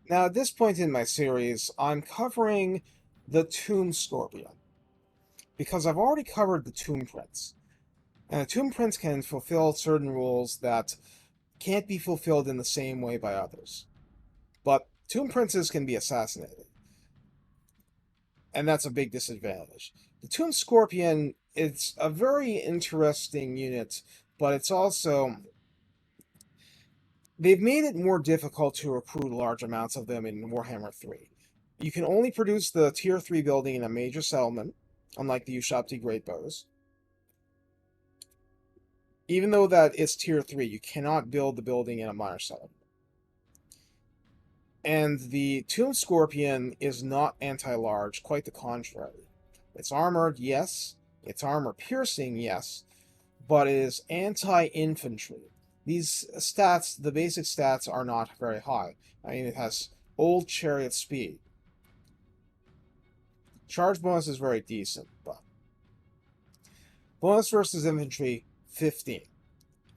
Now, at this point in my series, I'm covering the Tomb Scorpion, because I've already covered the Tomb Prince. And the Tomb Prince can fulfill certain rules that can't be fulfilled in the same way by others. But Tomb Princes can be assassinated, and that's a big disadvantage. The Tomb Scorpion, it's a very interesting unit, but it's also... They've made it more difficult to recruit large amounts of them in Warhammer 3. You can only produce the Tier 3 building in a major settlement, unlike the Ushabti Great Bows. Even though that it's Tier 3, you cannot build the building in a minor settlement. And the Tomb Scorpion is not anti-large, quite the contrary. It's armored, yes. It's armor-piercing, yes. But it is anti-infantry. These stats, the basic stats, are not very high. I mean, it has old chariot speed. Charge bonus is very decent, but... Bonus versus infantry, 15.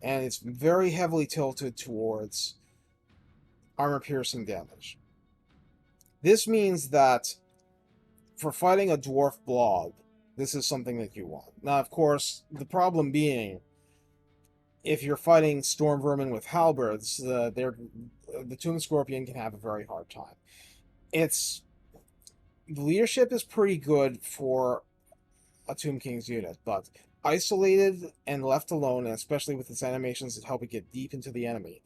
And it's very heavily tilted towards armor-piercing damage. This means that for fighting a dwarf blob, this is something that you want. Now, of course, the problem being, if you're fighting storm vermin with halberds, the Tomb Scorpion can have a very hard time. The leadership is pretty good for a Tomb King's unit, but isolated and left alone, and especially with its animations that help it get deep into the enemy,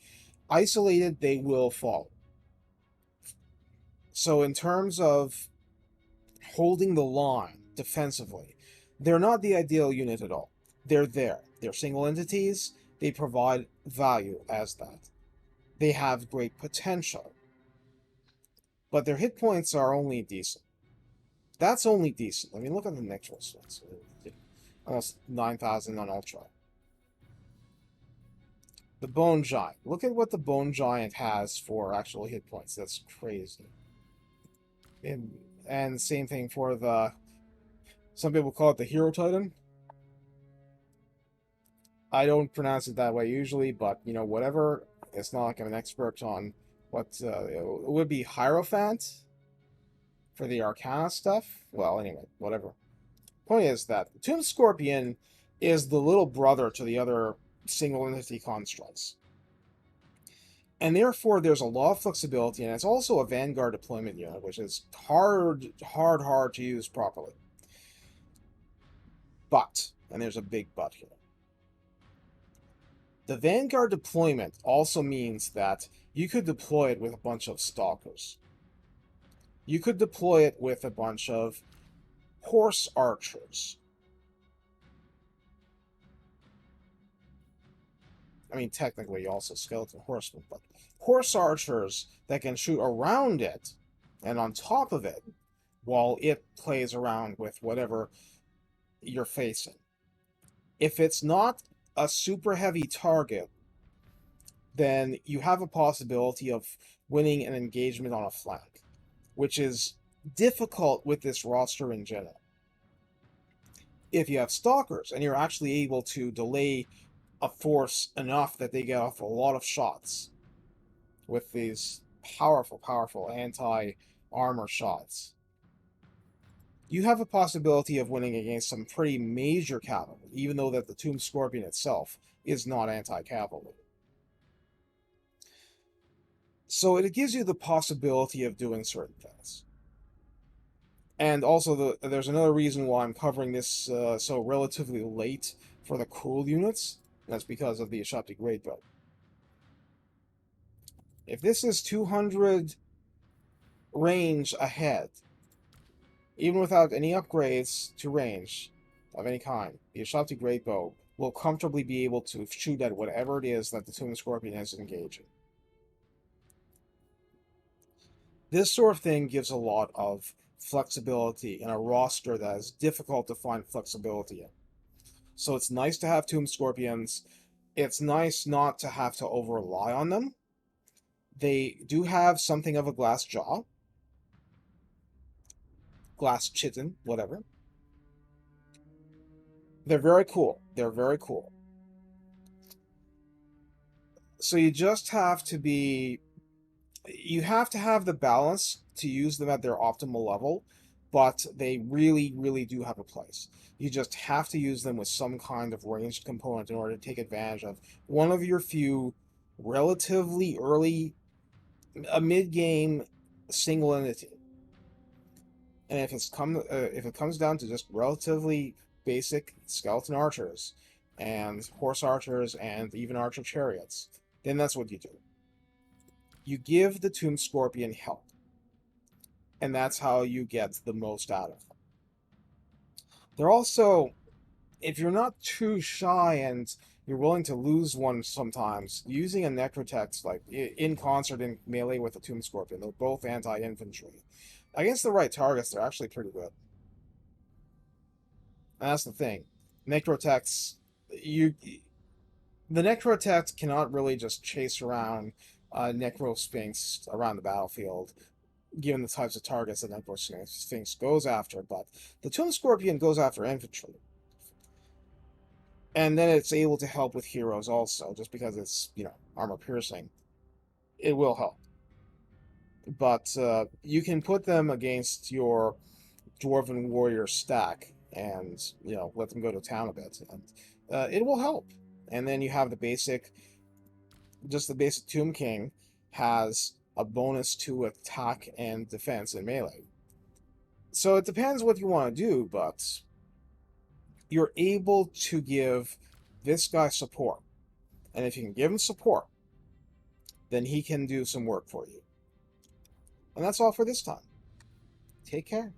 isolated, they will fall. So in terms of holding the line defensively, they're not the ideal unit at all. They're there. They're single entities. They provide value as that. They have great potential. But their hit points are only decent. That's only decent. I mean, look at the Nectral ones. Almost 9,000 on Ultra. The Bone Giant. Look at what the Bone Giant has for actual hit points. That's crazy. And same thing for the... Some people call it the Hero Titan. I don't pronounce it that way usually, but, you know, whatever. It's not like I'm an expert on what... it would be Hierophant for the Arcana stuff. Well, anyway, whatever. Point is that the Tomb Scorpion is the little brother to the other single entity constructs. And therefore, there's a lot of flexibility, and it's also a Vanguard deployment unit, which is hard to use properly. But, and there's a big but here, the Vanguard deployment also means that you could deploy it with a bunch of Stalkers. You could deploy it with a bunch of Horse Archers. I mean, technically also Skeleton Horsemen, but Horse Archers that can shoot around it and on top of it while it plays around with whatever you're facing. If it's not a super heavy target, then you have a possibility of winning an engagement on a flank, which is difficult with this roster in general. If you have Stalkers and you're actually able to delay a force enough that they get off a lot of shots with these powerful anti-armor shots, you have a possibility of winning against some pretty major cavalry, even though that the Tomb Scorpion itself is not anti-cavalry. So it gives you the possibility of doing certain things. And also, there's another reason why I'm covering this so relatively late for the cool units. That's because of the Ushabti Great Bow. If this is 200 range ahead, even without any upgrades to range of any kind, the Ushabti Great Bow will comfortably be able to shoot at whatever it is that the Tomb Scorpion is engaging. This sort of thing gives a lot of flexibility in a roster that is difficult to find flexibility in. So it's nice to have Tomb Scorpions. It's nice not to have to over-rely on them. They do have something of a glass jaw. Glass chitin, whatever. They're very cool. They're very cool. So you just have to be You have to have the balance to use them at their optimal level, but they really, really do have a place. You just have to use them with some kind of ranged component in order to take advantage of one of your few relatively early, a mid-game single entity. And if it comes down to just relatively basic skeleton archers and horse archers and even archer chariots, then that's what you do. You give the Tomb Scorpion help, and that's how you get the most out of them. They're also, if you're not too shy and you're willing to lose one sometimes, using a necrotects like in concert in melee with the Tomb Scorpion, they're both anti-infantry. Against the right targets, they're actually pretty good. And that's the thing. Necrotects, the necrotect cannot really just chase around Necrosphinx around the battlefield, given the types of targets that Necrosphinx goes after, but the Tomb Scorpion goes after infantry. And then it's able to help with heroes also, just because it's, armor piercing. It will help. But you can put them against your Dwarven Warrior stack and, let them go to town a bit. And it will help. And then you have the basic Tomb King has a bonus to attack and defense in melee. So it depends what you want to do, but you're able to give this guy support. And if you can give him support, then he can do some work for you. And that's all for this time. Take care.